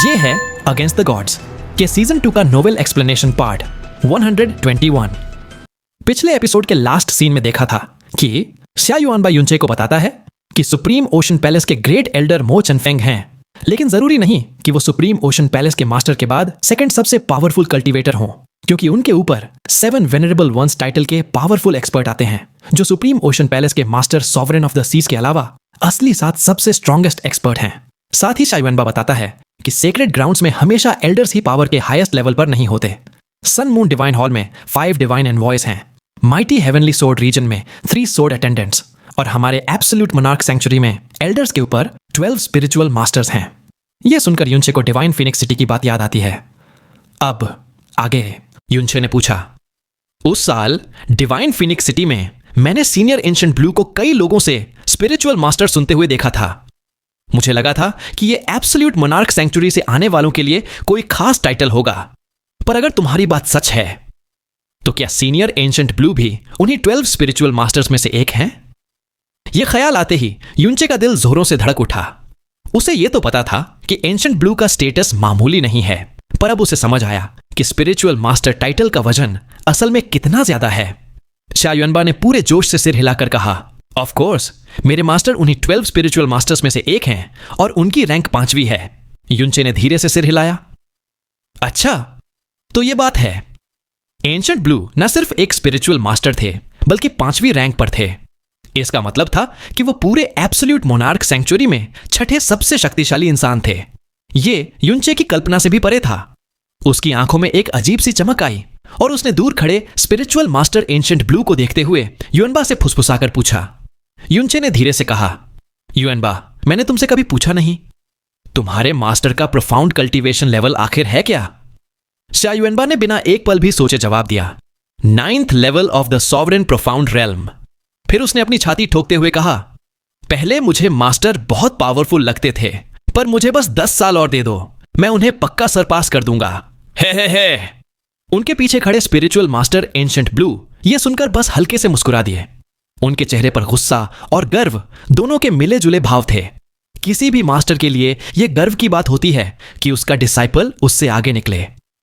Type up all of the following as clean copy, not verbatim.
ये है against the gods के सीजन 2 का नोवेल एक्सप्लेनेशन पार्ट 121। पिछले एपिसोड के लास्ट सीन में देखा था कि शिया युआनबा युनचे को बताता है कि सुप्रीम ओशन पैलेस के ग्रेट एल्डर मो चनफेंग हैं, लेकिन जरूरी नहीं कि वो सुप्रीम ओशन पैलेस के मास्टर के बाद सेकंड सबसे पावरफुल कल्टीवेटर हों, क्योंकि उनके ऊपर 7 वेनरेबल वंस टाइटल के पावरफुल एक्सपर्ट आते हैं जो सुप्रीम ओशन पैलेस के master sovereign of the seas के अलावा असली 7 सबसे स्ट्रॉन्गेस्ट एक्सपर्ट हैं। साथ ही शिया युआनबा बताता है कि सेक्रेड ग्राउंड्स में हमेशा एल्डर्स ही पावर के हाईएस्ट लेवल पर नहीं होते। सन मून डिवाइन हॉल में 5 डिवाइन एनवॉयज हैं, माइटी हेवनली सोर्ड रीजन में 3 सोर्ड अटेंडेंट्स और हमारे एब्सोल्यूट मोनार्क सैंक्चुरी में एल्डर्स के ऊपर 12 स्पिरिचुअल मास्टर्स हैं। यह सुनकर युनचे को डिवाइन फिनिक्स सिटी की बात याद आती है। अब आगे युनचे ने पूछा, उस साल डिवाइन फिनिक्स सिटी में मैंने सीनियर एंशिएंट ब्लू को कई लोगों से स्पिरिचुअल मास्टर सुनते हुए देखा था। मुझे लगा था कि यह एब्सोल्यूट मोनार्क सैंक्चुरी से आने वालों के लिए कोई खास टाइटल होगा, पर अगर तुम्हारी बात सच है तो क्या सीनियर एंशिएंट ब्लू भी उन्हीं 12 स्पिरिचुअल मास्टर्स में से एक हैं? यह ख्याल आते ही युनचे का दिल जोरों से धड़क उठा। उसे यह तो पता था कि एंशिएंट ब्लू का स्टेटस मामूली नहीं है, पर अब उसे समझ आया कि स्पिरिचुअल मास्टर टाइटल का वजन असल में कितना ज्यादा है। शिया युआनबा ने पूरे जोश से सिर हिलाकर कहा, ऑफ कोर्स मेरे मास्टर उन्हीं 12 स्पिरिचुअल मास्टर्स में से एक हैं और उनकी रैंक 5वीं है। युनचे ने धीरे से सिर हिलाया। अच्छा, तो यह बात है। एंशिएंट ब्लू न सिर्फ एक स्पिरिचुअल मास्टर थे बल्कि 5वीं रैंक पर थे। इसका मतलब था कि वो पूरे एब्सोल्यूट मोनार्क सैंक्चुरी में 6ठे सबसे शक्तिशाली इंसान थे। ये युनचे की कल्पना से भी परे था। उसकी आंखों में एक अजीब सी चमक आई और उसने दूर खड़े स्पिरिचुअल मास्टर एंशिएंट ब्लू को देखते हुए युआनबा से फुसफुसाकर पूछा। युनचे ने धीरे से कहा, युआनबा, मैंने तुमसे कभी पूछा नहीं, तुम्हारे मास्टर का प्रोफाउंड कल्टीवेशन लेवल आखिर है क्या? शिया युआनबा ने बिना एक पल भी सोचे जवाब दिया, 9th level of the sovereign profound realm. फिर उसने अपनी छाती ठोकते हुए कहा, पहले मुझे मास्टर बहुत पावरफुल लगते थे, पर मुझे बस 10 साल और दे दो, मैं उन्हें पक्का सरपास कर दूंगा। हे। उनके पीछे खड़े स्पिरिचुअल मास्टर एंशिएंट ब्लू यह सुनकर बस हल्के से मुस्कुरा दिए। उनके चेहरे पर गुस्सा और गर्व दोनों के मिले जुले भाव थे। किसी भी मास्टर के लिए यह गर्व की बात होती है कि उसका डिसाइपल उससे आगे निकले,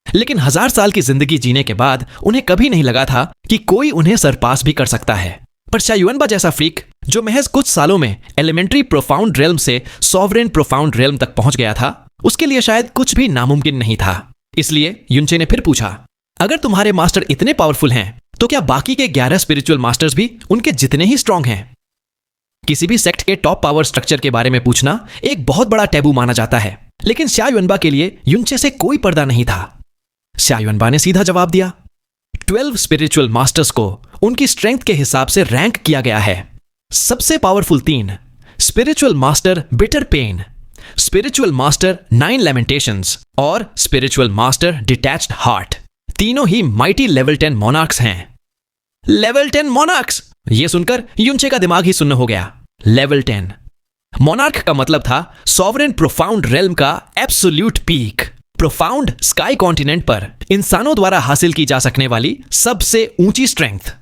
लेकिन 1000 साल की जिंदगी जीने के बाद उन्हें कभी नहीं लगा था कि कोई उन्हें सरपास भी कर सकता है। पर शिया युआनबा जैसा फ्रीक जो महज कुछ सालों में एलिमेंट्री प्रोफाउंड रेल्म से सॉवरेन प्रोफाउंड रेल्म तक पहुंच गया था, उसके लिए शायद कुछ भी नामुमकिन नहीं था। इसलिए युनचे ने फिर पूछा, अगर तुम्हारे मास्टर इतने पावरफुल हैं तो क्या बाकी के 11 स्पिरिचुअल मास्टर्स भी उनके जितने ही स्ट्रांग हैं? किसी भी सेक्ट के टॉप पावर स्ट्रक्चर के बारे में पूछना एक बहुत बड़ा टैबू माना जाता है, लेकिन शिया युआनबा के लिए युनचे से कोई पर्दा नहीं था। शिया युआनबा ने सीधा जवाब दिया, 12 स्पिरिचुअल मास्टर्स को उनकी स्ट्रेंथ के हिसाब से रैंक किया गया है। सबसे powerful 3 spiritual master bitter pain, spiritual master 9 lamentations और स्पिरिचुअल मास्टर डिटैच्ड हार्ट, तीनों ही माइटी लेवल 10 मोनार्क्स हैं। Level 10 monarchs! यह सुनकर युनचे का दिमाग ही सुन्न हो गया। लेवल 10 मोनार्क का मतलब था सॉवरेन प्रोफाउंड रेल्म का absolute peak, profound sky continent पर इंसानों द्वारा हासिल की जा सकने वाली सबसे ऊंची स्ट्रेंथ।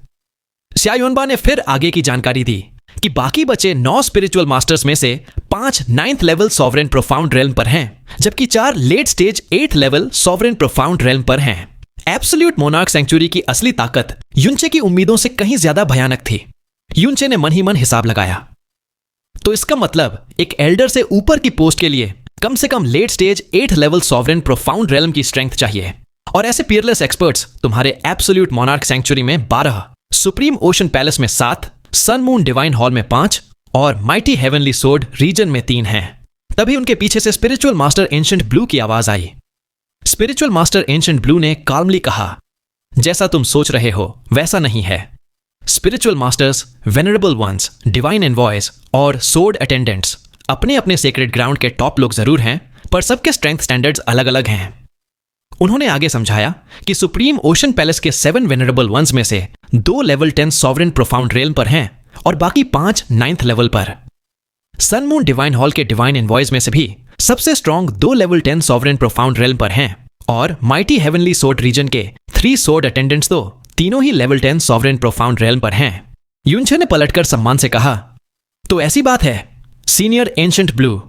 शिया युआनबा ने फिर आगे की जानकारी दी कि बाकी बचे 9 स्पिरिचुअल मास्टर्स में से 5 9th level sovereign profound realm पर हैं, जबकि 4 late stage 8th level sovereign profound realm पर हैं। एब्सोल्यूट मोनार्क सैंक्चुरी की असली ताकत युनचे की उम्मीदों से कहीं ज्यादा भयानक थी। युनचे ने मन ही मन हिसाब लगाया, तो इसका मतलब एक एल्डर से ऊपर की पोस्ट के लिए कम से कम late stage 8th level sovereign profound realm की स्ट्रेंथ चाहिए, और ऐसे पीयरलेस एक्सपर्ट्स तुम्हारे एब्सोल्यूट मोनार्क सैंक्चुरी में 12, सुप्रीम ओशन पैलेस में 7, सन मून डिवाइन हॉल में 5 और माइटी हेवनली सोर्ड रीजन में 3 हैं। तभी उनके पीछे से स्पिरिचुअल मास्टर एंशिएंट ब्लू की आवाज आई। स्पिरिचुअल मास्टर एंशिएंट ब्लू ने काल्मली कहा, जैसा तुम सोच रहे हो वैसा नहीं है। Spiritual masters, venerable ones, divine envoys और सोर्ड अटेंडेंट्स अपने अपने सेक्रेड ग्राउंड के टॉप लोग जरूर हैं, पर सबके स्ट्रेंथ स्टैंडर्ड्स अलग अलग हैं। उन्होंने आगे समझाया कि सुप्रीम ओशन पैलेस के 7 वेनरेबल वंस में से 2 लेवल 10 सॉवरेन प्रोफाउंड रेल्म पर हैं और बाकी 5 9th लेवल पर। सन मून डिवाइन हॉल के डिवाइन एनवॉयज में से भी सबसे strong 2 level 10 sovereign profound realm पर हैं, और माइटी हेवनली सोर्ड रीजन के 3 सोर्ड अटेंडेंट्स तो तीनों ही लेवल 10 सॉवरेन प्रोफाउंड रेल्म पर हैं। युनचे ने पलटकर सम्मान से कहा, तो ऐसी बात है सीनियर एंशिएंट ब्लू,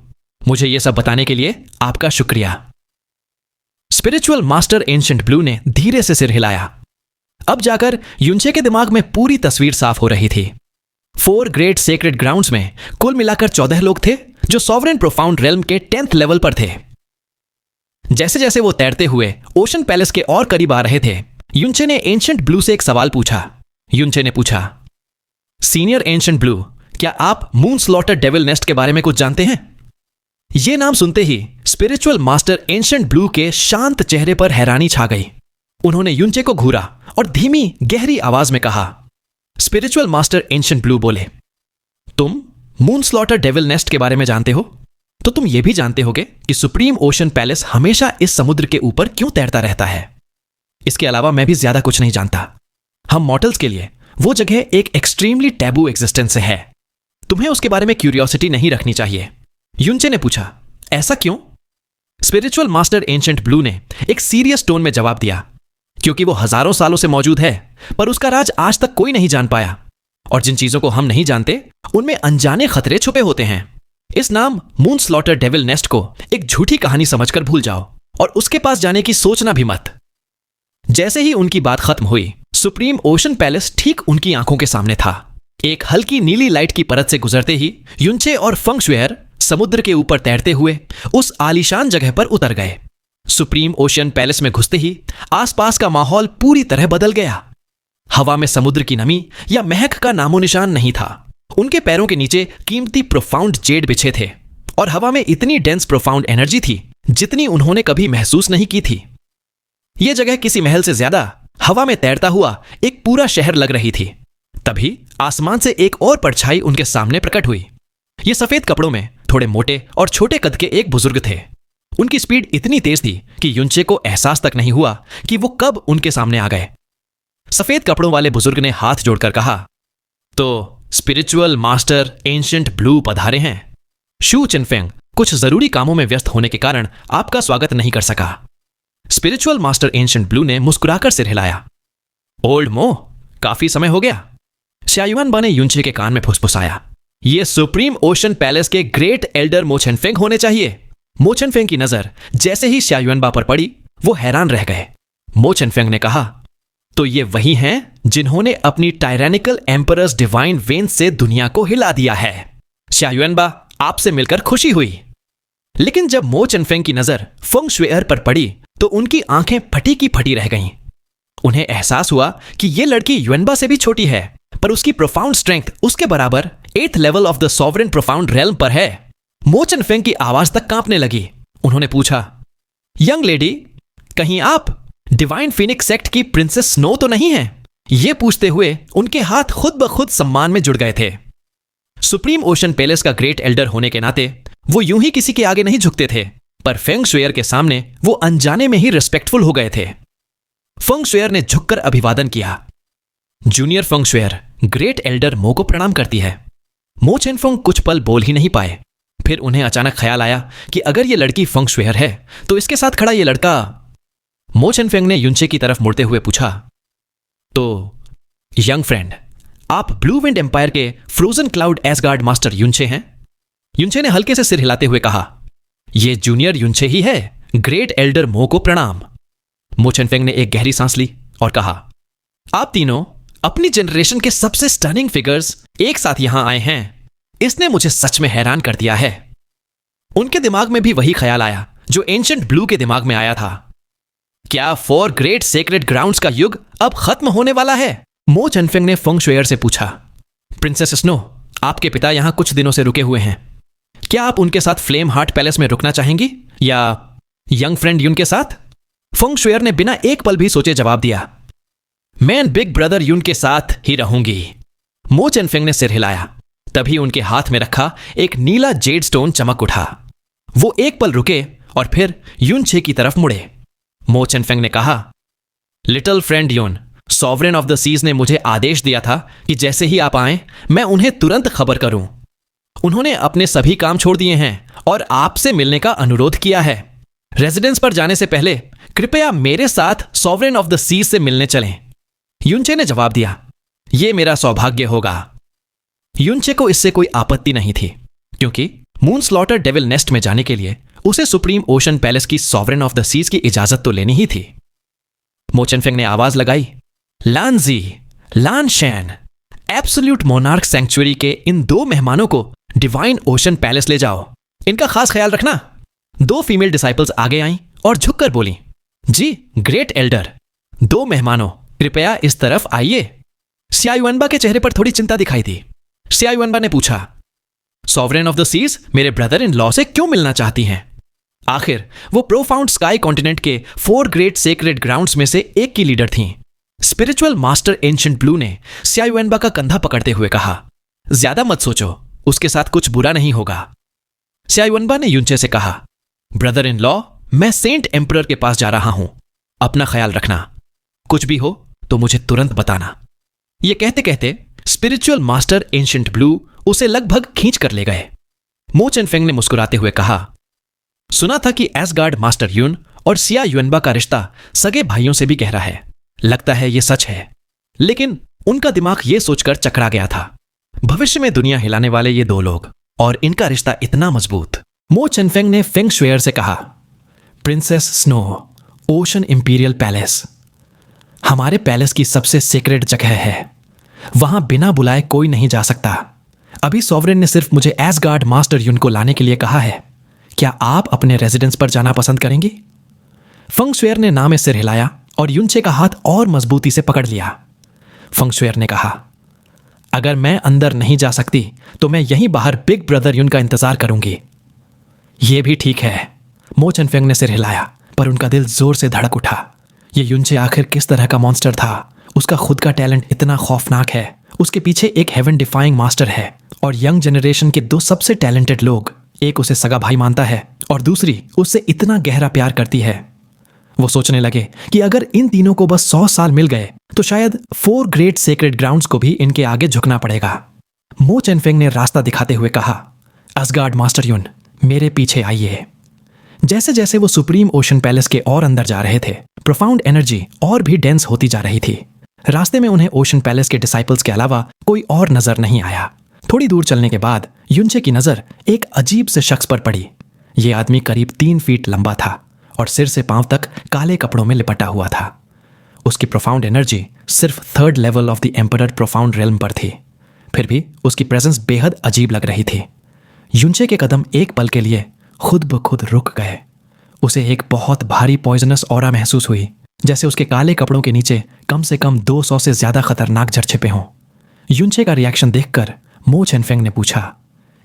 मुझे यह सब बताने के लिए आपका शुक्रिया। स्पिरिचुअल मास्टर एंशिएंट ब्लू ने धीरे से सिर हिलाया। अब जाकर युनचे के दिमाग में पूरी तस्वीर साफ हो रही थी। 4 ग्रेट सेक्रेड ग्राउंड्स में कुल मिलाकर 14 लोग थे जो सॉवरेन प्रोफाउंड रेल्म के 10th लेवल पर थे। जैसे जैसे वो तैरते हुए ओशन पैलेस के और करीब आ रहे थे, युनचे ने एंशिएंट ब्लू से एक सवाल पूछा। युनचे ने पूछा, सीनियर एंशिएंट ब्लू, क्या आप मून स्लॉटर डेविल नेस्ट के बारे में कुछ जानते हैं? यह नाम सुनते ही स्पिरिचुअल मास्टर एंशिएंट ब्लू के शांत चेहरे पर हैरानी छा गई। उन्होंने युनचे को घूरा और धीमी गहरी आवाज में कहा। स्पिरिचुअल मास्टर एंशिएंट ब्लू बोले, तुम मून स्लॉटर डेविल नेस्ट के बारे में जानते हो, तो तुम यह भी जानते होगे कि सुप्रीम ओशन पैलेस हमेशा इस समुद्र के ऊपर क्यों तैरता रहता है। इसके अलावा मैं भी ज्यादा कुछ नहीं जानता। हम मॉर्टल्स के लिए वो जगह एक एक्सट्रीमली टैबू एग्जिस्टेंस है। तुम्हें उसके बारे में क्यूरियोसिटी नहीं रखनी चाहिए। युनचे ने पूछा, ऐसा क्यों? स्पिरिचुअल मास्टर एंशिएंट ब्लू ने एक सीरियस टोन में जवाब दिया, क्योंकि वो हजारों सालों से मौजूद है, पर उसका राज आज तक कोई नहीं जान पाया। और जिन चीजों को हम नहीं जानते उनमें अनजाने खतरे छुपे होते हैं। इस नाम मून स्लॉटर डेविल नेस्ट को एक झूठी कहानी समझकर भूल जाओ और उसके पास जाने की सोचना भी मत। जैसे ही उनकी बात खत्म हुई, सुप्रीम ओशन पैलेस ठीक उनकी आंखों के सामने था। एक हल्की नीली लाइट की परत से गुजरते ही युनचे और फेंग शुइर समुद्र के ऊपर तैरते हुए उस आलीशान जगह पर उतर गए। सुप्रीम ओशन पैलेस में घुसते ही आसपास का माहौल पूरी तरह बदल गया। हवा में समुद्र की नमी या महक का नामो निशान नहीं था। उनके पैरों के नीचे कीमती प्रोफाउंड जेड बिछे थे और हवा में इतनी डेंस प्रोफाउंड एनर्जी थी जितनी उन्होंने कभी महसूस नहीं की थी। यह जगह किसी महल से ज्यादा हवा में तैरता हुआ एक पूरा शहर लग रही थी। तभी आसमान से एक और परछाई उनके सामने प्रकट हुई। ये सफेद कपड़ों में थोड़े मोटे और छोटे कद के एक बुजुर्ग थे। उनकी स्पीड इतनी तेज थी कि युनचे को एहसास तक नहीं हुआ कि वो कब उनके सामने आ गए। सफेद कपड़ों वाले बुजुर्ग ने हाथ जोड़कर कहा, तो स्पिरिचुअल मास्टर एंशिएंट ब्लू पधारे हैं। शू चिनफेंग कुछ जरूरी कामों में व्यस्त होने के कारण आपका स्वागत नहीं कर सका। स्पिरिचुअल मास्टर एंशिएंट ब्लू ने मुस्कुराकर सिर हिलाया। ओल्ड मो, काफी समय हो गया। श्यायुआनबा ने युनचे के कान में फुसफुसाया। यह सुप्रीम ओशन पैलेस के ग्रेट एल्डर मो चेनफेंग होने चाहिए। मो चेनफेंग की नजर जैसे ही श्यायुआनबा पर पड़ी, वो हैरान रह गए। मो चेनफेंग ने कहा, तो ये वही हैं जिन्होंने अपनी टायरेनिकल एम्परर्स डिवाइन वेन्स से दुनिया को हिला दिया है। श्यायुआनबा, आपसे मिलकर खुशी हुई। लेकिन जब मो चेनफेंग की नजर फेंग शुइर पर पड़ी तो उनकी आंखें फटी की फटी रह गईं। उन्हें एहसास हुआ कि यह लड़की युएनबा से भी छोटी है, पर उसकी प्रोफाउंड स्ट्रेंथ उसके बराबर 8th level of the sovereign profound realm पर है। मो चेनफेंग की आवाज तक कांपने लगी। उन्होंने पूछा, यंग लेडी, कहीं आप डिवाइन फिनिक्स सेक्ट की प्रिंसेस स्नो तो नहीं है? यह पूछते हुए उनके हाथ खुद ब खुद सम्मान में जुड़ गए थे। सुप्रीम ओशन पैलेस का ग्रेट एल्डर होने के नाते वो यूं ही किसी के आगे नहीं झुकते थे, पर फेंग शुइर के सामने वो अनजाने में ही रिस्पेक्टफुल हो गए थे। फेंग शुइर ने झुककर अभिवादन किया। जूनियर फेंग शुइर, ग्रेट एल्डर मो को प्रणाम करती है। मो चेनफेंग कुछ पल बोल ही नहीं पाए। फिर उन्हें अचानक ख्याल आया कि अगर ये लड़की फेंग शुइर है तो इसके साथ खड़ा ये लड़का। मो चेनफेंग ने युनचे की तरफ मुड़ते हुए पूछा, तो यंग फ्रेंड, आप ब्लू विंड एम्पायर के फ्रोजन क्लाउड एसगार्ड मास्टर युनचे हैं? युनचे ने हल्के से सिर हिलाते हुए कहा, यह जूनियर युनचे ही है। ग्रेट एल्डर मो को प्रणाम। मो चेनफेंग ने एक गहरी सांस ली और कहा, आप तीनों अपनी जनरेशन के सबसे स्टनिंग फिगर्स एक साथ यहां आए हैं। इसने मुझे सच में हैरान कर दिया है। उनके दिमाग में भी वही ख्याल आया जो एंशिएंट ब्लू के दिमाग में आया था। क्या 4 ग्रेट सेक्रेड ग्राउंड्स का युग अब खत्म होने वाला है? मो चेनफेंग ने फेंग शुइर से पूछा, प्रिंसेस स्नो, आपके पिता यहां कुछ दिनों से रुके हुए हैं। क्या आप उनके साथ फ्लेम हार्ट पैलेस में रुकना चाहेंगी या यंग फ्रेंड युन के साथ? फेंग शुइर ने बिना एक पल भी सोचे जवाब दिया, मैं बिग ब्रदर युन के साथ ही रहूंगी। मो चेनफेंग ने सिर हिलाया। तभी उनके हाथ में रखा एक नीला जेड स्टोन चमक उठा। वो एक पल रुके और फिर युनचे की तरफ मुड़े। मो चेनफेंग ने कहा, little friend Yun, sovereign of the seas ने मुझे आदेश दिया था कि जैसे ही आप आएं मैं उन्हें तुरंत खबर करूं। उन्होंने अपने सभी काम छोड़ दिए हैं और आपसे मिलने का अनुरोध किया है। रेजिडेंस पर जाने से पहले कृपया मेरे साथ सॉवरेन ऑफ द सीज से मिलने चलें। युनचे ने जवाब दिया, यह मेरा सौभाग्य होगा। युनचे को इससे कोई आपत्ति नहीं थी, क्योंकि मून स्लॉटर डेविल नेस्ट में जाने के लिए उसे सुप्रीम ओशन पैलेस की सॉवरेन ऑफ द सीज की इजाजत तो लेनी ही थी। मो चेनफेंग ने आवाज लगाई, लानजी, लानशैन, एब्सोल्यूट मोनार्क सैंक्चुअरी के इन 2 मेहमानों को डिवाइन ओशन पैलेस ले जाओ, इनका खास ख्याल रखना। 2 फीमेल डिसाइपल्स आगे आईं और झुककर बोली, जी ग्रेट एल्डर, 2 मेहमानों कृपया इस तरफ आइए। स्यायुअनबा के चेहरे पर थोड़ी चिंता दिखाई दी। स्यायुअनबा ने पूछा, सॉवरेन ऑफ द सीज मेरे ब्रदर इन लॉ से क्यों मिलना चाहती हैं? आखिर वो प्रोफाउंड स्काई कॉन्टिनेंट के 4 ग्रेट सेक्रेड ग्राउंड्स में से एक की लीडर थीं। स्पिरिचुअल मास्टर एंशिएंट ब्लू ने स्यायुएनबा का कंधा पकड़ते हुए कहा, ज्यादा मत सोचो, उसके साथ कुछ बुरा नहीं होगा। स्यायुएनबा ने युनचे से कहा, ब्रदर इन लॉ, मैं सेंट एम्परर के पास जा रहा हूं, अपना ख्याल रखना, कुछ भी हो तो मुझे तुरंत बताना। यह कहते कहते स्पिरिचुअल मास्टर एंशिएंट ब्लू उसे लगभग खींच कर ले गए। मो चेनफेंग ने मुस्कुराते हुए कहा, सुना था कि एसगार्ड मास्टर यून और सिया युएनबा का रिश्ता सगे भाइयों से भी गहरा है। लगता है यह सच है, लेकिन उनका दिमाग यह सोचकर चकरा गया था, भविष्य में दुनिया हिलाने वाले ये 2 लोग और इनका रिश्ता इतना मजबूत। मो चेनफेंग ने फेंग शुएर से कहा, princess snow, ocean imperial palace हमारे पैलेस की सबसे सीक्रेट जगह है, वहां बिना बुलाए कोई नहीं जा सकता। अभी सॉवरेन ने सिर्फ मुझे एसगार्ड मास्टर यून को लाने के लिए कहा है। क्या आप अपने रेजिडेंस पर जाना पसंद करेंगे? फेंग शुएर ने ना में सिर हिलाया और युनचे का हाथ और मजबूती से पकड़ लिया। फेंग शुएर ने कहा, अगर मैं अंदर नहीं जा सकती तो मैं यहीं बाहर बिग ब्रदर यून का इंतजार करूंगी। यह भी ठीक है। मो चेनफेंग ने सिर हिलाया, पर उनका दिल जोर से धड़क उठा। यह युनचे आखिर किस तरह का मॉन्स्टर था? उसका खुद का टैलेंट इतना खौफनाक है, उसके पीछे एक हेवन डिफाइंग मास्टर है और यंग जनरेशन के 2 सबसे टैलेंटेड लोग, एक उसे सगा भाई मानता है और दूसरी उससे इतना गहरा प्यार करती है। वो सोचने लगे कि अगर इन तीनों को बस 100 साल मिल गए तो शायद 4 ग्रेट सेक्रेड ग्राउंड्स को भी इनके आगे झुकना पड़ेगा। मो चेनफेंग ने रास्ता दिखाते हुए कहा, एसगार्ड मास्टर यून, मेरे पीछे आइए। जैसे जैसे वो सुप्रीम ओशन पैलेस के और अंदर जा रहे थे, प्रोफाउंड एनर्जी और भी डेंस होती जा रही थी। रास्ते में उन्हें ओशन पैलेस के डिसाइपल्स के अलावा कोई और नजर नहीं आया। थोड़ी दूर चलने के बाद युनचे की नजर एक अजीब से शख्स पर पड़ी। यह आदमी करीब 3 फीट लंबा था और सिर से पांव तक काले कपड़ों में लिपटा हुआ था। उसकी प्रोफाउंड एनर्जी सिर्फ 3rd level of the emperor profound realm पर थी, फिर भी उसकी प्रेजेंस बेहद अजीब लग रही थी। युनचे के कदम एक पल के लिए खुद ब खुद रुक गए। उसे एक बहुत भारी पॉइजनस ऑरा महसूस हुई, जैसे उसके काले कपड़ों के नीचे कम से कम 200 से ज्यादा खतरनाक जड़ छिपे हों। युनचे का रिएक्शन देखकर मो चेनफेंग ने पूछा,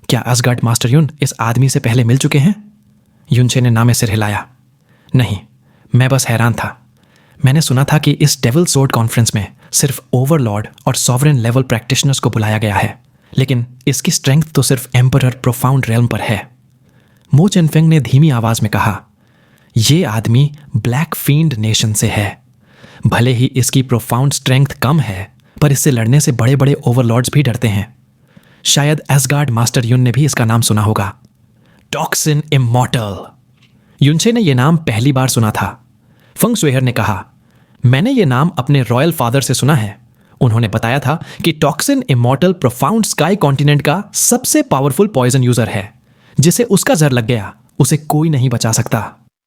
क्या एसगार्ड मास्टर यून इस आदमी से पहले मिल चुके हैं? युनचे ने ना में सिर हिलाया, नहीं, मैं बस हैरान था। मैंने सुना था कि इस डेविल सोर्ड कॉन्फ्रेंस में सिर्फ ओवरलॉर्ड और सॉवरेन लेवल प्रैक्टिशनर्स को बुलाया गया है, लेकिन इसकी स्ट्रेंथ तो सिर्फ एम्परर प्रोफाउंड रेल्म पर है। मो चेनफेंग ने धीमी आवाज में कहा, यह आदमी ब्लैक फील्ड नेशन से है। भले ही इसकी प्रोफाउंड स्ट्रेंथ कम है, पर इससे लड़ने से बड़े बड़े ओवरलॉर्ड्स भी डरते हैं। शायद एसगार्ड मास्टर यून ने भी इसका नाम सुना होगा, टॉक्सिन इमॉर्टल। युनचे ने यह नाम पहली बार सुना था। फेंग शुएर ने कहा, मैंने यह नाम अपने रॉयल फादर से सुना है। उन्होंने बताया था कि toxin immortal profound sky continent का सबसे पावरफुल पॉइजन यूजर है। जिसे उसका जहर लग गया उसे कोई नहीं बचा सकता।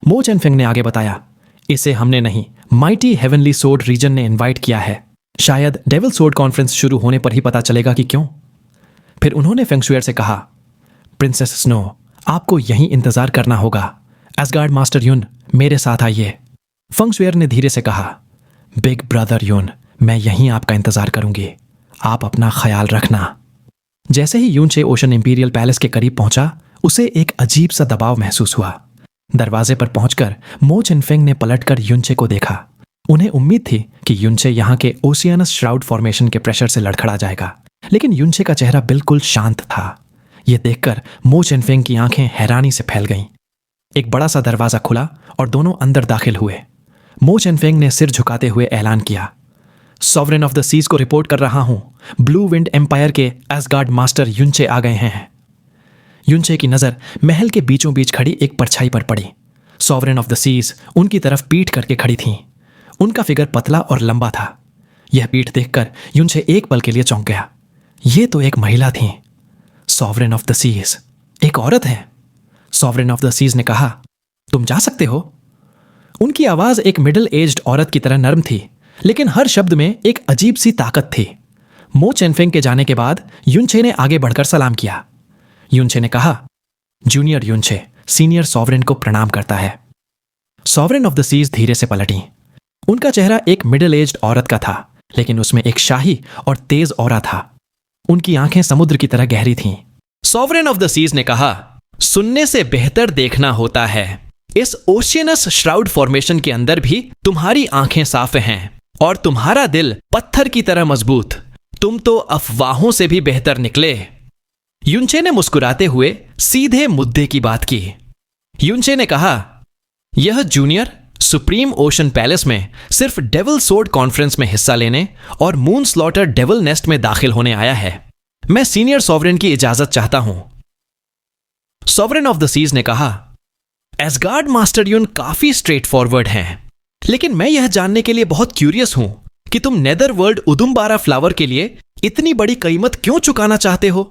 मो चेनफेंग ने आगे बताया, इसे हमने नहीं, माइटी हेवनली सोर्ड रीजन ने इनवाइट किया है। शायद डेविल सोर्ड कॉन्फ्रेंस शुरू होने पर ही पता चलेगा कि क्यों। फिर उन्होंने फेंग शुएर से कहा, प्रिंसेस स्नो, आपको यहीं इंतजार करना होगा। एसगार्ड मास्टर यून, मेरे साथ आइए। फेंग शुएर ने धीरे से कहा, बिग ब्रदर यून, मैं यहीं आपका इंतजार करूंगी, आप अपना ख्याल रखना। जैसे ही युनचे ओशन इंपीरियल पैलेस के करीब पहुंचा, उसे एक अजीब सा दबाव महसूस हुआ। दरवाजे पर पहुंचकर मो चेनफेंग ने पलटकर युनचे को देखा। उन्हें उम्मीद थी कि युनचे यहाँ के ओशियनस श्राउड फॉर्मेशन के प्रेशर से लड़खड़ा जाएगा, लेकिन युनचे का चेहरा बिल्कुल शांत था। यह देखकर मो चेनफेंग की आंखें हैरानी से फैल गईं। एक बड़ा सा दरवाजा खुला और दोनों अंदर दाखिल हुए। मो चेनफेंग ने सिर झुकाते हुए ऐलान किया, सॉवरेन ऑफ द सीज को रिपोर्ट कर रहा हूं। ब्लू विंड एम्पायर के एसगार्ड मास्टर युनचे आ गए हैं। युनचे की नजर महल के बीचों बीच खड़ी एक परछाई पर पड़ी। सॉवरेन ऑफ द सीज उनकी तरफ पीठ करके खड़ी थीं। उनका फिगर पतला और लंबा था। यह पीठ देखकर युनचे एक पल के लिए चौंक गया। ये तो एक महिला थी। सॉवरेन ऑफ द सीज एक औरत है। सॉवरेन ऑफ द सीज ने कहा, तुम जा सकते हो। उनकी आवाज एक मिडिल एज्ड औरत की तरह नर्म थी, लेकिन हर शब्द में एक अजीब सी ताकत थी। मो चेनफेंग के जाने के बाद युनछे ने आगे बढ़कर सलाम किया। युनछे ने कहा, जूनियर युनछे सीनियर सॉवरेन को प्रणाम करता है। सॉवरेन ऑफ द सीज धीरे से पलटी। उनका चेहरा एक मिडिल एज्ड औरत का था, लेकिन उसमें एक शाही और तेज ऑरा था। उनकी आंखें समुद्र की तरह गहरी थीं। सॉवरेन ऑफ द सीज ने कहा, सुनने से बेहतर देखना होता है। इस ओशियनस श्राउड फॉर्मेशन के अंदर भी तुम्हारी आंखें साफ हैं और तुम्हारा दिल पत्थर की तरह मजबूत। तुम तो अफवाहों से भी बेहतर निकले। युनछे ने मुस्कुराते हुए सीधे मुद्दे की बात की। युनछे ने कहा, यह जूनियर सुप्रीम ओशन पैलेस में सिर्फ डेविल सोर्ड कॉन्फ्रेंस में हिस्सा लेने और मून स्लॉटर डेविल नेस्ट में दाखिल होने आया है। मैं सीनियर सॉवरेन की इजाजत चाहता हूं। सॉवरेन ऑफ द सीज ने कहा, एसगार्ड मास्टर यून काफी स्ट्रेट फॉरवर्ड हैं, लेकिन मैं यह जानने के लिए बहुत क्यूरियस हूं कि तुम नेदरवर्ल्ड उदुम्बारा फ्लावर के लिए इतनी बड़ी कीमत क्यों चुकाना चाहते हो।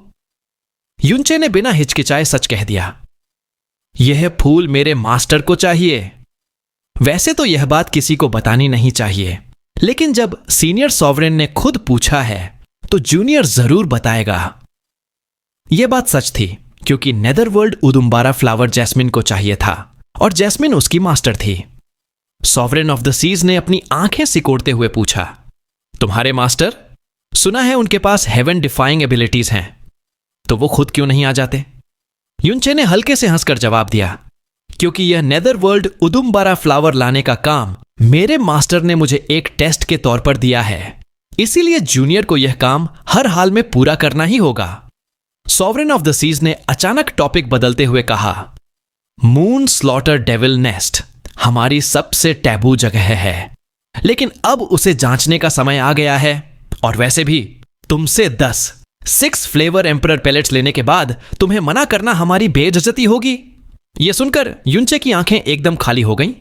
युनछे ने बिना हिचकिचाए सच कह दिया, यह फूल मेरे मास्टर को चाहिए। वैसे तो यह बात किसी को बतानी नहीं चाहिए, लेकिन जब सीनियर सॉवरेन ने खुद पूछा है तो जूनियर जरूर बताएगा। यह बात सच थी, क्योंकि नेदरवर्ल्ड उदुम्बारा फ्लावर जैस्मिन को चाहिए था और जैस्मिन उसकी मास्टर थी। सॉवरेन ऑफ द सीज ने अपनी आंखें सिकोड़ते हुए पूछा, तुम्हारे मास्टर? सुना है उनके पास हेवन डिफाइंग एबिलिटीज हैं, तो वो खुद क्यों नहीं आ जाते? युनछे ने हल्के से हंसकर जवाब दिया, क्योंकि यह नेदरवर्ल्ड उदुम्बारा फ्लावर लाने का काम मेरे मास्टर ने मुझे एक टेस्ट के तौर पर दिया है, इसीलिए जूनियर को यह काम हर हाल में पूरा करना ही होगा। सॉवरेन ऑफ द सीज ने अचानक टॉपिक बदलते हुए कहा, मून स्लॉटर डेविल नेस्ट हमारी सबसे टैबू जगह है, लेकिन अब उसे जांचने का समय आ गया है। और वैसे भी तुमसे 6 फ्लेवर एम्परर पैलेट्स लेने के बाद तुम्हें मना करना हमारी बेइज्जती होगी। यह सुनकर युनछे की आंखें एकदम खाली हो गईं।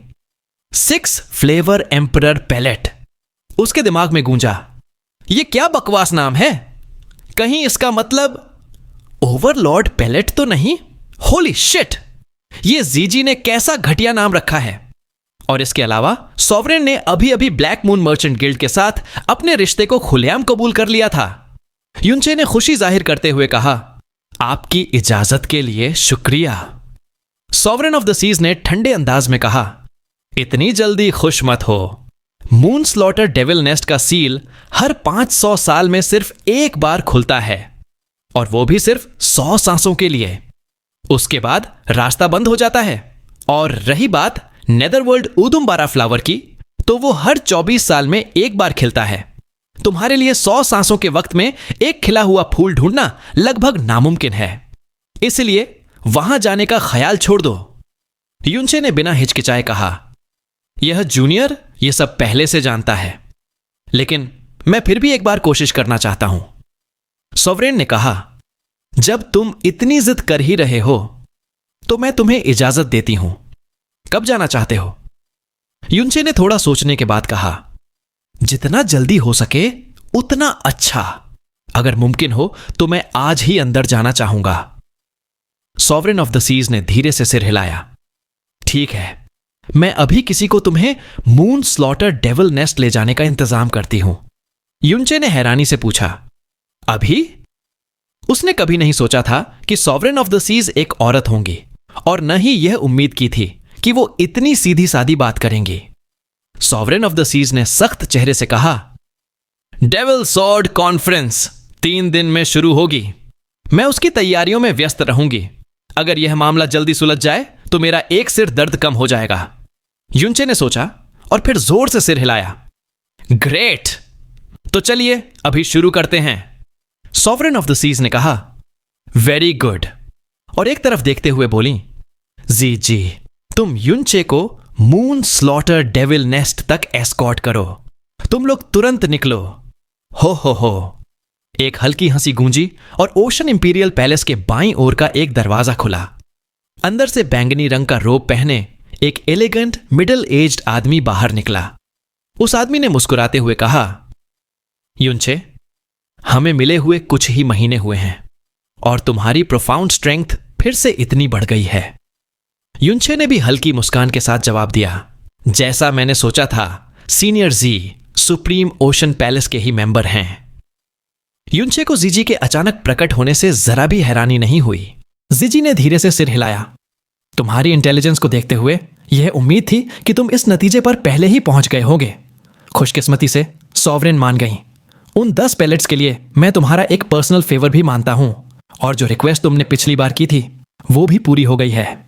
6 फ्लेवर एम्परर पैलेट, उसके दिमाग में गूंजा, यह क्या बकवास नाम है? कहीं इसका मतलब ओवरलॉर्ड पैलेट तो नहीं? होली शिट, यह जीजी ने कैसा घटिया नाम रखा है। और इसके अलावा सॉवरेन ने अभी अभी ब्लैक मून मर्चेंट गिल्ड के साथ अपने रिश्ते को खुलेआम कबूल कर लिया था। युनछे ने खुशी जाहिर करते हुए कहा, आपकी इजाजत के लिए शुक्रिया। सॉवरेन ऑफ द सीज ने ठंडे अंदाज में कहा, इतनी जल्दी खुश मत हो। मून स्लॉटर डेविल नेस्ट का सील हर 500 साल में सिर्फ एक बार खुलता है, और वो भी सिर्फ 100 सांसों के लिए। उसके बाद रास्ता बंद हो जाता है। और रही बात नेदरवर्ल्ड उदुम्बारा फ्लावर की, तो वो हर 24 साल में एक बार खिलता है। तुम्हारे लिए 100 सांसों के वक्त में एक खिला हुआ फूल ढूंढना लगभग नामुमकिन है, इसलिए वहां जाने का ख्याल छोड़ दो। युनछे ने बिना हिचकिचाए कहा, यह जूनियर यह सब पहले से जानता है, लेकिन मैं फिर भी एक बार कोशिश करना चाहता हूं। सॉवरेन ने कहा, जब तुम इतनी जिद कर ही रहे हो तो मैं तुम्हें इजाजत देती हूं। कब जाना चाहते हो? युनछे ने थोड़ा सोचने के बाद कहा, जितना जल्दी हो सके उतना अच्छा। अगर मुमकिन हो तो मैं आज ही अंदर जाना चाहूंगा। सॉवरेन ऑफ द सीज ने धीरे से सिर हिलाया। ठीक है, मैं अभी किसी को तुम्हें मून स्लॉटर डेविल नेस्ट ले जाने का इंतजाम करती हूं। युनछे ने हैरानी से पूछा, अभी? उसने कभी नहीं सोचा था कि सॉवरेन ऑफ द सीज एक औरत होंगी, और न ही यह उम्मीद की थी कि वो इतनी सीधी सादी बात करेंगी। सॉवरेन ऑफ द सीज ने सख्त चेहरे से कहा, डेविल सॉर्ड कॉन्फ्रेंस 3 दिन में शुरू होगी। मैं उसकी तैयारियों में व्यस्त रहूंगी। अगर यह मामला जल्दी सुलझ जाए तो मेरा एक सिर दर्द कम हो जाएगा। युनछे ने सोचा और फिर जोर से सिर हिलाया। ग्रेट, तो चलिए अभी शुरू करते हैं। सॉवरेन ऑफ द सीज ने कहा, वेरी गुड, और एक तरफ देखते हुए बोली, जी तुम युनछे को मून स्लॉटर डेविल नेस्ट तक एस्कॉर्ट करो। तुम लोग तुरंत निकलो। हो। एक हल्की हंसी गूंजी और ओशन इंपीरियल पैलेस के बाईं ओर का एक दरवाजा खुला। अंदर से बैंगनी रंग का रोब पहने एक एलिगेंट मिडिल एज्ड आदमी बाहर निकला। उस आदमी ने मुस्कुराते हुए कहा, युनछे, हमें मिले हुए कुछ ही महीने हुए हैं और तुम्हारी प्रोफाउंड स्ट्रेंथ फिर से इतनी बढ़ गई है युनचे ने भी हल्की मुस्कान के साथ जवाब दिया, जैसा मैंने सोचा था, सीनियर जी सुप्रीम ओशन पैलेस के ही मेंबर हैं। युनचे को जीजी के अचानक प्रकट होने से जरा भी हैरानी नहीं हुई। जीजी ने धीरे से सिर हिलाया। तुम्हारी इंटेलिजेंस को देखते हुए यह उम्मीद थी कि तुम इस नतीजे पर पहले ही पहुंच गए होगे। खुशकिस्मती से सॉवरेन मान गई। उन 10 पैलेट्स के लिए मैं तुम्हारा एक पर्सनल फेवर भी मानता हूं, और जो रिक्वेस्ट तुमने पिछली बार की थी वो भी पूरी हो गई है।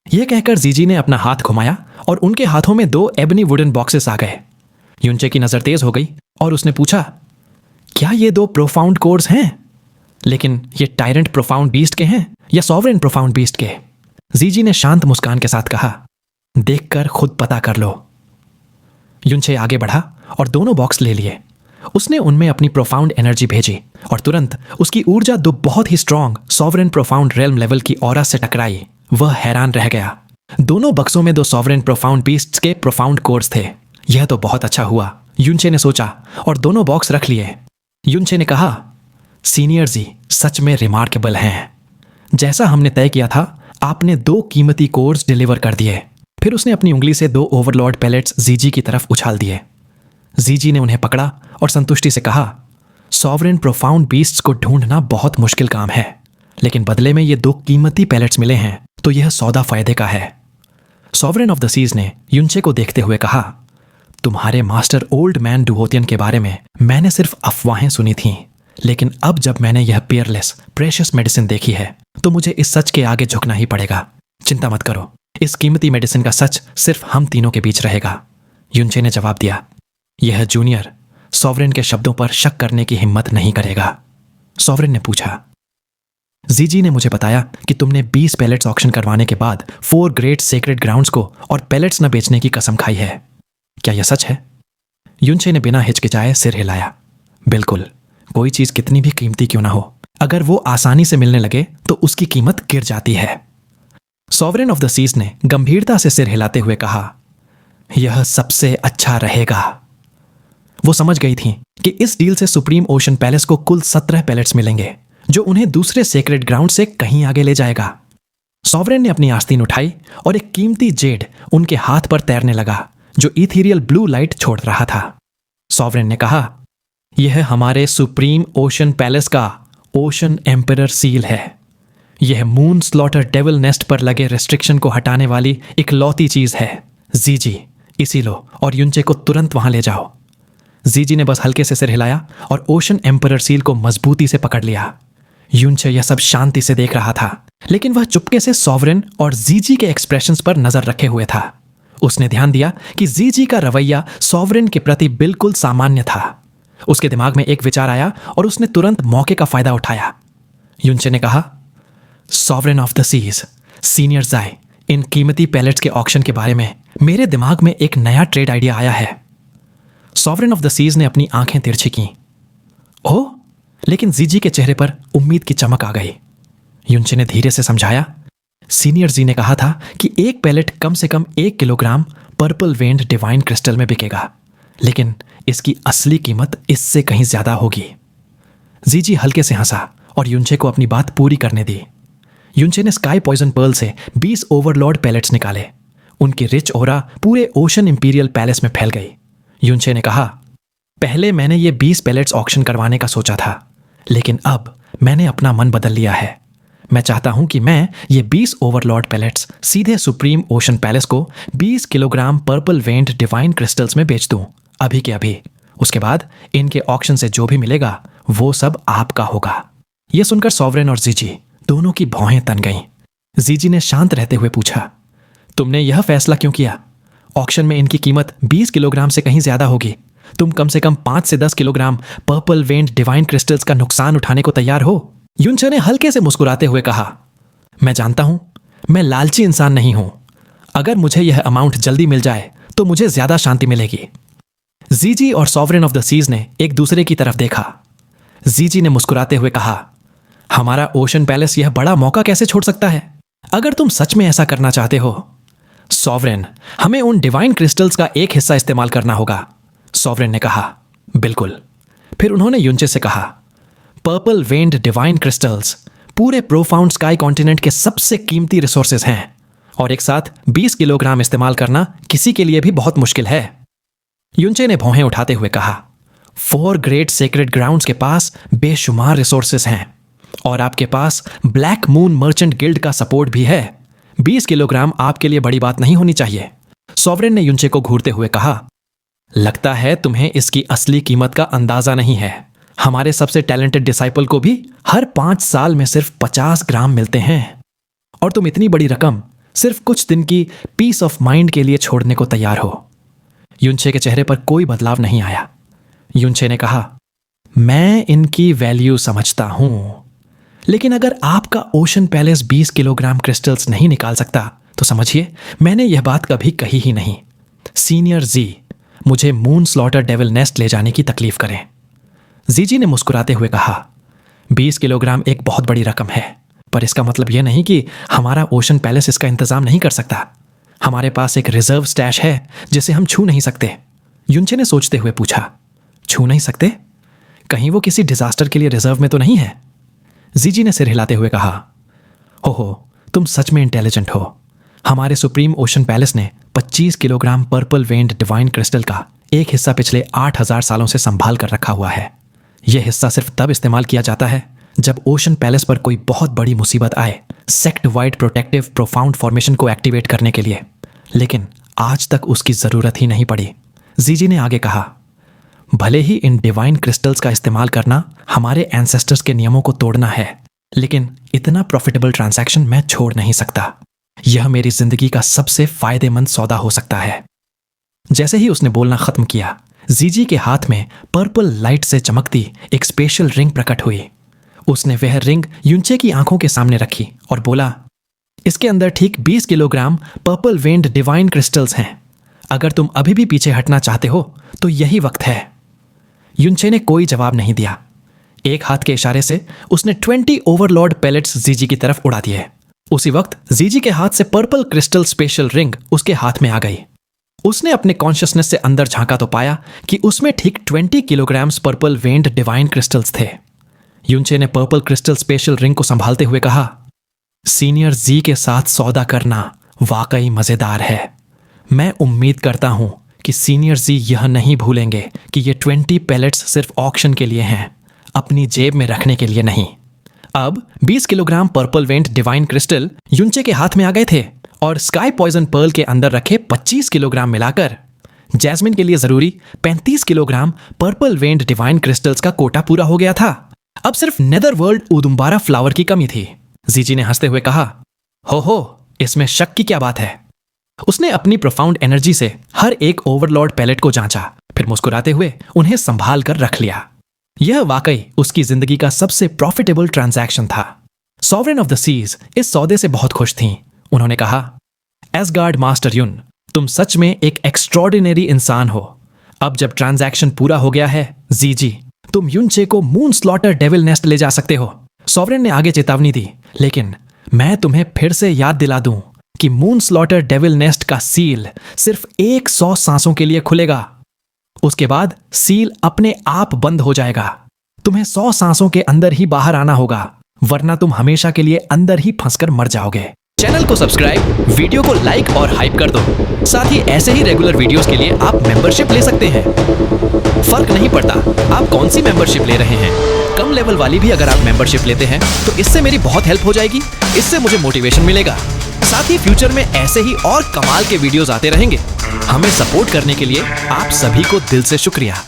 यह कहकर जीजी ने अपना हाथ घुमाया और उनके हाथों में 2 एबनी वुडन बॉक्सेस आ गए। युनचे की नजर तेज हो गई और उसने पूछा, क्या ये 2 प्रोफाउंड कोर्स हैं? लेकिन ये टायरेंट प्रोफाउंड बीस्ट के हैं या सॉवरेन प्रोफाउंड बीस्ट के? जीजी ने शांत मुस्कान के साथ कहा, देखकर खुद पता कर लो। युनचे आगे बढ़ा और दोनों बॉक्स ले लिए। उसने उनमें अपनी प्रोफाउंड एनर्जी भेजी और तुरंत उसकी ऊर्जा 2 बहुत ही strong sovereign profound realm level की ऑरा से टकराई। वह हैरान रह गया। दोनों बक्सों में 2 सॉवरेन प्रोफाउंड बीस्ट्स के प्रोफाउंड कोर्स थे। यह तो बहुत अच्छा हुआ, युनचे ने सोचा, और दोनों बॉक्स रख लिए। युनचे ने कहा, सीनियर जी सच में रिमार्केबल हैं। जैसा हमने तय किया था, आपने 2 कीमती कोर्स डिलीवर कर दिए। फिर उसने अपनी उंगली से 2 ओवरलॉर्ड पैलेट्स जीजी की तरफ उछाल दिए। जीजी ने उन्हें पकड़ा और संतुष्टि से कहा, सॉवरेन प्रोफाउंड बीस्ट्स को ढूंढना बहुत मुश्किल काम है, लेकिन बदले में ये 2 कीमती पैलेट्स मिले हैं, तो यह सौदा फायदे का है। सॉवरेन ऑफ द सीज ने युनचे को देखते हुए कहा, तुम्हारे मास्टर ओल्ड मैन डुहोतियन के बारे में मैंने सिर्फ अफवाहें सुनी थीं, लेकिन अब जब मैंने यह पेयरलेस प्रेशियस मेडिसिन देखी है तो मुझे इस सच के आगे झुकना ही पड़ेगा। चिंता मत करो, इस कीमती मेडिसिन का सच सिर्फ हम तीनों के बीच रहेगा। युनचे ने जवाब दिया। यह जूनियर सॉवरेन के शब्दों पर शक करने की हिम्मत नहीं करेगा। सॉवरेन ने पूछा, जीजी ने मुझे बताया कि तुमने 20 पैलेट्स ऑक्शन करवाने के बाद 4 ग्रेट सेक्रेड ग्राउंड्स को और पैलेट्स न बेचने की कसम खाई है। क्या यह सच है? युनचे ने बिना हिचकिचाए सिर हिलाया। बिल्कुल, कोई चीज कितनी भी कीमती क्यों ना हो, अगर वो आसानी से मिलने लगे तो उसकी कीमत गिर जाती है। सॉवरेन ऑफ द सीज ने गंभीरता से सिर हिलाते हुए कहा, यह सबसे अच्छा रहेगा। वो समझ गई थी कि इस डील से सुप्रीम ओशन पैलेस को कुल 17 पैलेट्स मिलेंगे, जो उन्हें दूसरे सेक्रेड ग्राउंड से कहीं आगे ले जाएगा। सॉवरेन ने अपनी आस्तीन उठाई और एक कीमती जेड उनके हाथ पर तैरने लगा, जो इथीरियल ब्लू लाइट छोड़ रहा था। सॉवरेन ने कहा, यह हमारे सुप्रीम ओशन पैलेस का ओशन एम्परर सील है। यह मून स्लॉटर डेविल नेस्ट पर लगे रेस्ट्रिक्शन को हटाने वाली इकलौती चीज है। जीजी, इसी लो और युनचे को तुरंत वहां ले जाओ। जीजी ने बस हल्के से सिर हिलाया और ओशन एम्परर सील को मजबूती से पकड़ लिया। युनचे यह सब शांति से देख रहा था, लेकिन वह चुपके से सॉवरेन और जीजी के एक्सप्रेशंस पर नजर रखे हुए था। उसने ध्यान दिया कि जीजी का रवैया सॉवरेन के प्रति बिल्कुल सामान्य था। उसके दिमाग में एक विचार आया और उसने तुरंत मौके का फायदा उठाया। युनचे ने कहा, sovereign of the seas, senior जाय, इन कीमती पैलेट्स के ऑक्शन के बारे में मेरे दिमाग में एक नया ट्रेड आइडिया आया है। सॉवरेन ऑफ द सीज ने अपनी आंखें तिरछी की। ओह, लेकिन जीजी के चेहरे पर उम्मीद की चमक आ गई। युनचे ने धीरे से समझाया, सीनियर जी ने कहा था कि एक पैलेट कम से कम 1 किलोग्राम पर्पल वेन्ड डिवाइन क्रिस्टल में बिकेगा, लेकिन इसकी असली कीमत इससे कहीं ज्यादा होगी। जीजी हल्के से हंसा और युनचे को अपनी बात पूरी करने दी। युनचे ने स्काई पॉइजन पर्ल से 20 ओवरलॉर्ड पैलेट्स निकाले। उनकी रिच ओरा पूरे ओशन इंपीरियल पैलेस में फैल गई। युनचे ने कहा, पहले मैंने ये 20 पैलेट्स ऑक्शन करवाने का सोचा था, लेकिन अब मैंने अपना मन बदल लिया है। मैं चाहता हूं कि मैं ये 20 ओवरलॉर्ड पैलेट्स सीधे सुप्रीम ओशन पैलेस को 20 किलोग्राम पर्पल वेन्ड डिवाइन क्रिस्टल्स में बेच दूं, अभी के अभी। उसके बाद इनके ऑक्शन से जो भी मिलेगा वो सब आपका होगा। यह सुनकर सॉवरेन और जीजी दोनों की भौहें तन गईं। जीजी ने शांत रहते हुए पूछा, तुमने यह फैसला क्यों किया? ऑक्शन में इनकी कीमत 20 किलोग्राम से कहीं ज्यादा होगी। तुम कम से कम 5 से 10 किलोग्राम पर्पल वेन्ड डिवाइन क्रिस्टल्स का नुकसान उठाने को तैयार हो? युनचे ने हल्के से मुस्कुराते हुए कहा, मैं जानता हूं, मैं लालची इंसान नहीं हूं। अगर मुझे यह अमाउंट जल्दी मिल जाए तो मुझे ज्यादा शांति मिलेगी। जीजी और सॉवरेन ऑफ द सीज ने एक दूसरे की तरफ देखा। जीजी ने मुस्कुराते हुए कहा, हमारा ओशन पैलेस यह बड़ा मौका कैसे छोड़ सकता है? अगर तुम सच में ऐसा करना चाहते हो सॉवरेन, हमें उन डिवाइन क्रिस्टल्स का एक हिस्सा इस्तेमाल करना होगा। सॉवरेन ने कहा, बिल्कुल। फिर उन्होंने युनचे से कहा, पर्पल वेन्ड डिवाइन क्रिस्टल्स पूरे प्रोफाउंड स्काई कॉन्टिनेंट के सबसे कीमती रिसोर्सेज हैं। और एक साथ 20 किलोग्राम इस्तेमाल करना किसी के लिए भी बहुत मुश्किल है। युनचे ने भौहें उठाते हुए कहा, 4 ग्रेट सेक्रेड ग्राउंड्स के पास बेशुमार रिसोर्सेस हैं और आपके पास ब्लैक मून मर्चेंट गिल्ड का सपोर्ट भी है। 20 किलोग्राम आपके लिए बड़ी बात नहीं होनी चाहिए। सॉवरेन ने युनचे को घूरते हुए कहा, लगता है तुम्हें इसकी असली कीमत का अंदाजा नहीं है। हमारे सबसे टैलेंटेड डिसाइपल को भी हर 5 साल में सिर्फ 50 ग्राम मिलते हैं और तुम इतनी बड़ी रकम सिर्फ कुछ दिन की पीस ऑफ माइंड के लिए छोड़ने को तैयार हो। युनचे के चेहरे पर कोई बदलाव नहीं आया। युनचे ने कहा, मैं इनकी वैल्यू समझता हूं, लेकिन अगर आपका ओशन पैलेस 20 किलोग्राम क्रिस्टल्स नहीं निकाल सकता तो समझिए मैंने यह बात कभी कही ही नहीं। सीनियर जी मुझे मून स्लॉटर डेविल नेस्ट ले जाने की तकलीफ करें। जीजी ने मुस्कुराते हुए कहा, 20 किलोग्राम एक बहुत बड़ी रकम है, पर इसका मतलब यह नहीं कि हमारा ओशन पैलेस इसका इंतजाम नहीं कर सकता। हमारे पास एक रिजर्व स्टैश है जिसे हम छू नहीं सकते। युनचे ने सोचते हुए पूछा, छू नहीं सकते? कहीं वो किसी डिजास्टर के लिए रिजर्व में तो नहीं है? जीजी ने सिर हिलाते हुए कहा, हो तुम सच में इंटेलिजेंट हो। हमारे सुप्रीम ओशन पैलेस ने 25 किलोग्राम पर्पल वेन्ड डिवाइन क्रिस्टल का एक हिस्सा पिछले 8000 सालों से संभाल कर रखा हुआ है। यह हिस्सा सिर्फ तब इस्तेमाल किया जाता है जब ओशन पैलेस पर कोई बहुत बड़ी मुसीबत आए, sect wide protective profound formation को एक्टिवेट करने के लिए, लेकिन आज तक उसकी जरूरत ही नहीं पड़ी। जीजी ने आगे कहा, भले ही इन डिवाइन क्रिस्टल्स का इस्तेमाल करना हमारे एंसेस्टर्स के नियमों को तोड़ना है, लेकिन इतना प्रॉफिटेबल ट्रांजैक्शन मैं छोड़ नहीं सकता। यह मेरी जिंदगी का सबसे फायदेमंद सौदा हो सकता है। जैसे ही उसने बोलना खत्म किया, जीजी के हाथ में पर्पल लाइट से चमकती एक स्पेशल रिंग प्रकट हुई। उसने वह रिंग युनचे की आंखों के सामने रखी और बोला, इसके अंदर ठीक 20 किलोग्राम पर्पल वेन्ड डिवाइन क्रिस्टल्स हैं। अगर तुम अभी भी पीछे हटना चाहते हो तो यही वक्त है। युनचे ने कोई जवाब नहीं दिया। एक हाथ के इशारे से उसने 20 ओवरलॉर्ड पैलेट्स जीजी की तरफ उड़ा दिए। उसी वक्त जीजी के हाथ से पर्पल क्रिस्टल स्पेशल रिंग उसके हाथ में आ गई। उसने अपने कॉन्शियसनेस से अंदर झांका तो पाया कि उसमें ठीक 20 किलोग्राम्स पर्पल वेन्ड डिवाइन क्रिस्टल्स थे। युनचे ने पर्पल क्रिस्टल स्पेशल रिंग को संभालते हुए कहा, सीनियर जी के साथ सौदा करना वाकई मजेदार है। मैं उम्मीद करता हूं कि सीनियर जी यह नहीं भूलेंगे कि ये 20 पैलेट्स सिर्फ ऑक्शन के लिए हैं, अपनी जेब में रखने के लिए नहीं। अब 20 किलोग्राम पर्पल वेन्ड डिवाइन क्रिस्टल युनचे के हाथ में आ गए थे और स्काई पॉइजन पर्ल के अंदर रखे 25 किलोग्राम मिलाकर जैस्मिन के लिए जरूरी 35 किलोग्राम पर्पल वेन्ड डिवाइन क्रिस्टल्स का कोटा पूरा हो गया था। अब सिर्फ नेदर वर्ल्ड उदुम्बारा फ्लावर की कमी थी। जीजी ने हंसते हुए कहा, हो इसमें शक की क्या बात है। उसने अपनी प्रोफाउंड एनर्जी से हर एक ओवरलॉर्ड पैलेट को जांचा, फिर मुस्कुराते हुए उन्हें संभाल कर रख लिया। यह वाकई उसकी जिंदगी का सबसे प्रॉफिटेबल ट्रांजैक्शन था। सॉवरेन ऑफ द सीज इस सौदे से बहुत खुश थीं। उन्होंने कहा, एसगार्ड मास्टर युन, तुम सच में एक एक्स्ट्रॉर्डिनरी इंसान हो। अब जब ट्रांजैक्शन पूरा हो गया है, जीजी तुम युनचे को मून स्लॉटर डेविल नेस्ट ले जा सकते हो। सॉवरेन ने आगे चेतावनी दी, लेकिन मैं तुम्हें फिर से याद दिला दूं कि मून स्लॉटर डेविल नेस्ट का सील सिर्फ 100 सांसों के लिए खुलेगा। उसके बाद सील अपने आप बंद हो जाएगा। तुम्हें 100 सांसों के अंदर ही बाहर आना होगा, वरना तुम हमेशा के लिए अंदर ही फंसकर मर जाओगे। चैनल को सब्सक्राइब, वीडियो को लाइक और हाइप कर दो। साथ ही ऐसे ही रेगुलर वीडियोस के लिए आप मेंबरशिप ले सकते हैं। फर्क नहीं पड़ता आप कौन सी मेंबरशिप ले रहे हैं, कम लेवल वाली भी अगर आप मेंबरशिप लेते हैं तो इससे मेरी बहुत हेल्प हो जाएगी। इससे मुझे मोटिवेशन मिलेगा। साथ ही फ्यूचर में ऐसे ही और कमाल के वीडियोस आते रहेंगे। हमें सपोर्ट करने के लिए आप सभी को दिल से शुक्रिया।